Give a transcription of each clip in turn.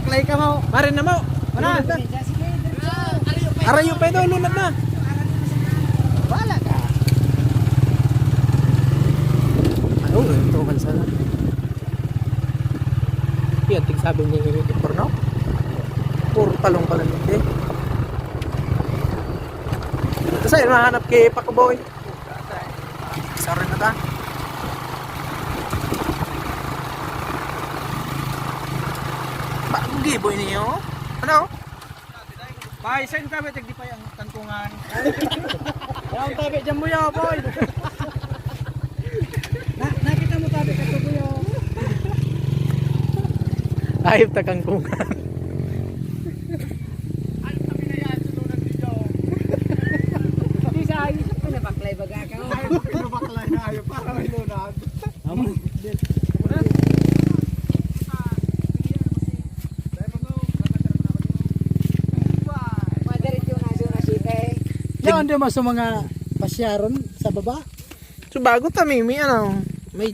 baklay ka mo. Marin na mo. Mana? Arayo pa ito, lunat na. Wala ka. Ano, ito man sana. Yan, sabi ni Porno. Puro talong pala hindi. Ito sa'yo, mahanap kay Paco Boy. Sorry na ta. Bagong giboy niyo. Ano? Pai, saan tabi tagdi pa yung tangkungan? Ang tabi dyan mo ya, boy. Nakita mo tabi kato ko yo. Ayop ta kang kungan. Ano tabi na yan sunod dito? Di sa ayos ko na baklay baga ka. Ayos baklay na ayos para may lunag. Amo. Yan di mas mga pasyaron sa baba. Subago ta may ano, may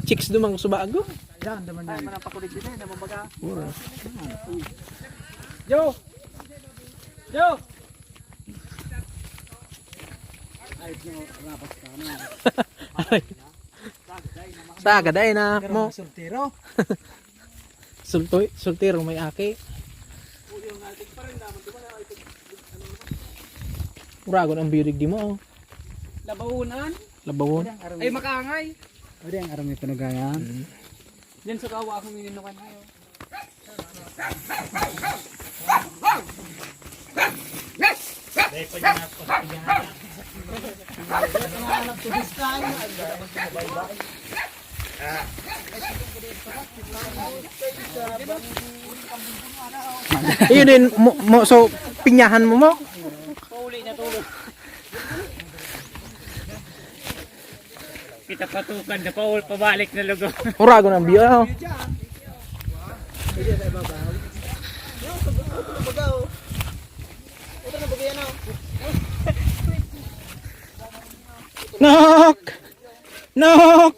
chicks dumang subago. Yan naman yan. Mana pakulit din na mabaga. Puro. Yo. Yo. Ay, no, rapas ka na. Sa gaday na mo. Soltero. Soltero may aki. Uragon ang birig di mo. Labawunan. Labawon. Ay makaangay. O di ang arami panagayan. Diyan sa kawa akong minunukan kayo. Iyon din mo so pinyahan mo. Pauli na tulog. Kita patukan na paul pabalik na lugo. Uragon ang biyo. Nok! Nok!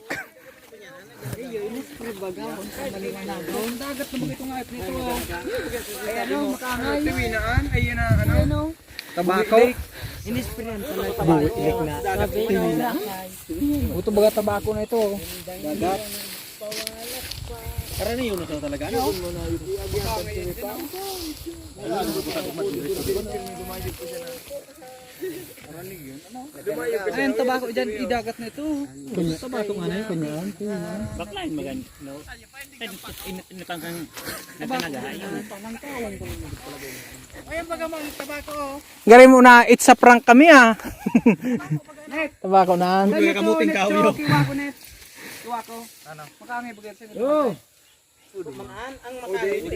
Dagat na mga itong ayot nito. Ay ano, makaangay. Tiwinaan, ayun na ano. Tabako. Inispiran pala ito. Buwik na. Tiwinaan. Ito baga tabako na ito. Dagat. Karani yun ito talaga. Ano? Ayun, tabako dyan, idagat na ito. Tabako nga na yun, kanyaan. Baklain magan no. Inutang kang naganaga. Ayun baga mga tabako. Gari mo na it's a prank kami ah. Net. Tabako na. Kuya kamuting kawiyo. Kiwako net. Kiwako. Ano? Makangay bagay sa inyo. Oh. Mangaan ang makangay.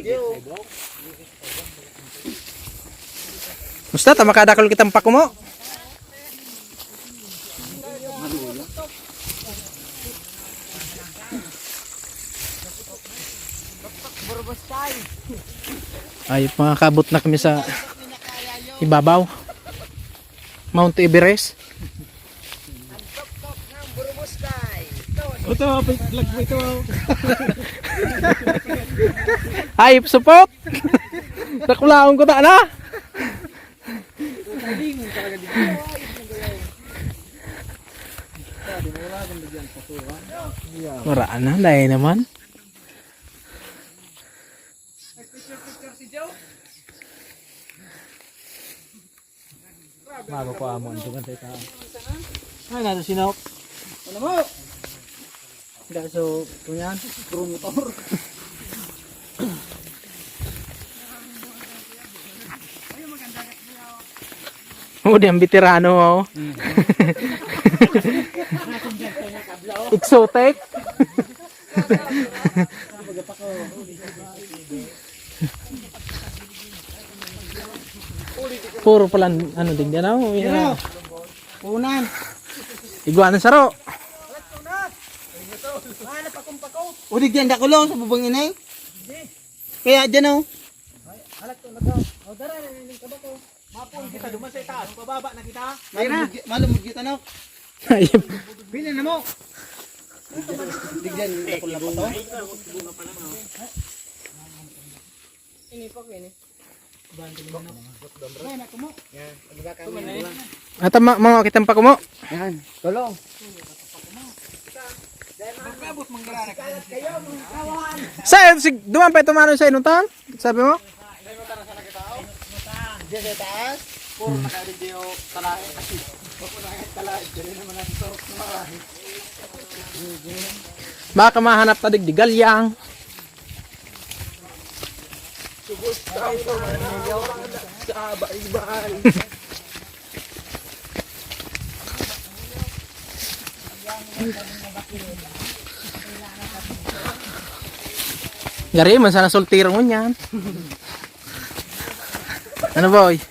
Musta ta makadakol kitang pako mo? Ay, mga kabot na kami sa ibabaw. Mount Everest. Ito, vlog mo ito. Ay, support. Nakulaon ko ta na. Maraan na, dahil naman. Bago pa mo ang tugan tayo. Ay, nato sinop. Ano mo? Hindi so, kunyan, promotor. Oh, di ang veterano oh. Exotic. Puro pala ano din yan oh. Unan. Iguana saro. Udig yan, dakulo sa bubong inay. Kaya dyan o. Alat to, nagaw. O, dara, naninig ka ba ko? Mapon kita, duman sa itaas, pababa na kita. Malumog kita na. Ayun. Pili na mo. Digyan, dakulo na pa to. Ata mga kitang pa ko mo. Yan, tulong. Sa duman pa tumano sa inutan? Sabi mo? Diyan sa taas. Puro nakarin diyo talahe. Puro talahe. Diyan naman ang ito. Baka mahanap ta digdi galyang. Gari man sana soltero mo niyan. Ano boy?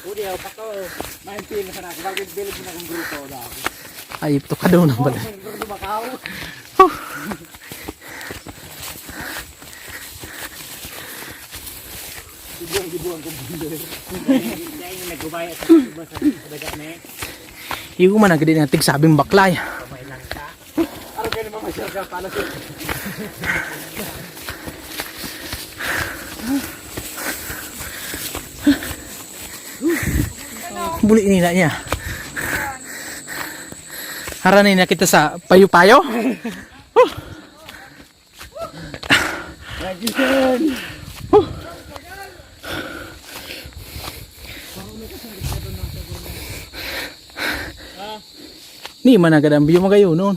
Udi ako pa ko. Maintin na sana. Bagay bilog mo na kong grupo. Ay, ito ka daw na pala. Grupo Macau. Dibuang kong bunder. Kaya yung nagubaya sa daga na eh. Iyo man agad natig sabing baklay. Kamay lang ka. Ano kayo naman masyaraga pala sa... Buli nila niya. Haranin na kita sa payo-payo. Ni mana agad ang biyo magayo noon.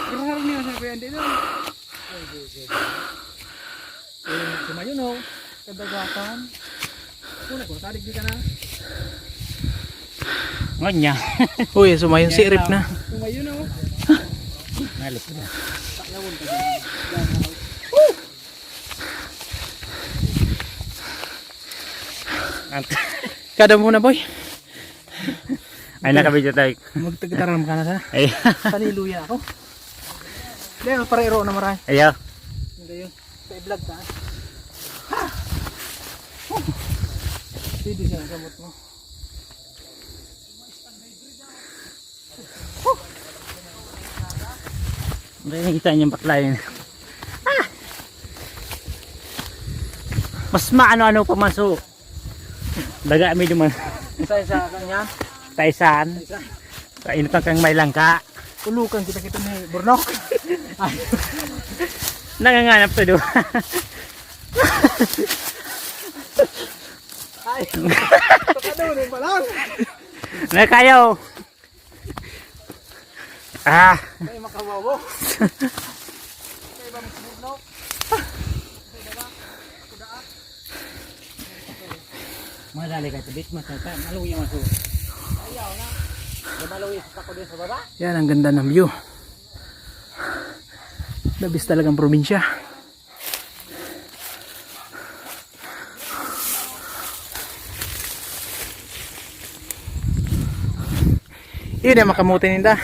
Pero harap niya sa kuyan dito. Sumayo no. Kadagatan. Kuna ko, tarik di ka na. Ngonya. Uy, sumayon si Rip na. Sumayo no. Nalip na. Kada mo na boy. Ay nakabidyo tayo. Magtagtaram ka na sa. Ay. Paniluya ako. Dahil para iro na maray. Ayaw. Hindi yun. Pa-vlog ka. Hindi siya ang gamot mo. Hindi nakita niyang baklayin. Mas maano-ano pa maso. Daga may duman. Isa-isa kanya. Taisan. Kainutang kang may langka. Ulukan kita-kita ni Burnok. Nanganganap to doon. Ay. Pakadulong pa lang. Nakayaw. Ah. Ay makawawo. Kaya ba Burnok? Madali ka tabit masata. Maluwi ang maso. Ayaw na. Maluwi sa pako din sa baba. Yan ang ganda ng view. Labis talagang probinsya. Yun na makamutin ninda.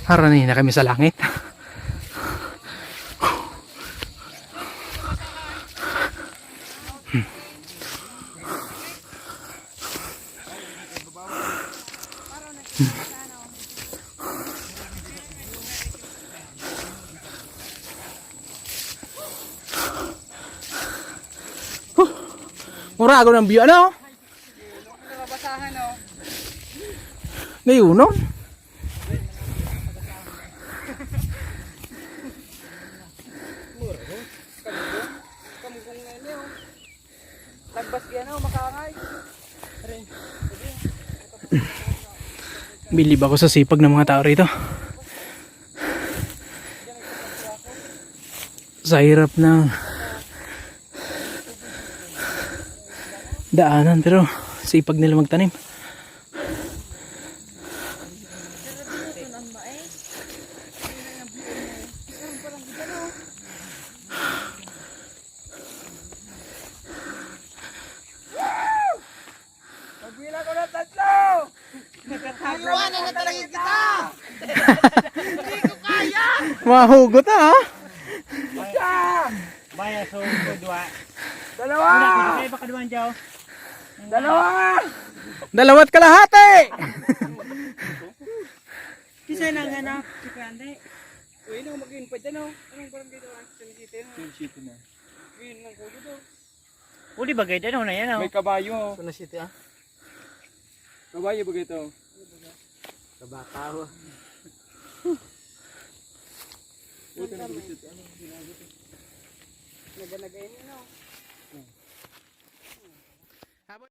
Haranin na kami sa langit. Murago ng view ano? Nababasahan no. Ngayunon. Bilib ako sa sipag ng mga tao rito. Sa hirap ng daanan pero sipag nila magtanim. Pagbilang ko na 3. Iwanan na talaga kita. Hindi ko kaya. Mahugot ha. Baya so dua. 2. Kaya baka duman jaw. 2. Dalawat kalahati. Kisa nang hanap si Grande. Uy, no, mag-in pa dyan, no? Anong parang dito, Sin City, no? Sin City na. Green ng kulo doon. Uli bagay dano na yan May kabayo. Sana city ah. Kabayo ba ito? Kabakaw. Buti na ba ito? Naganagay niyo, no?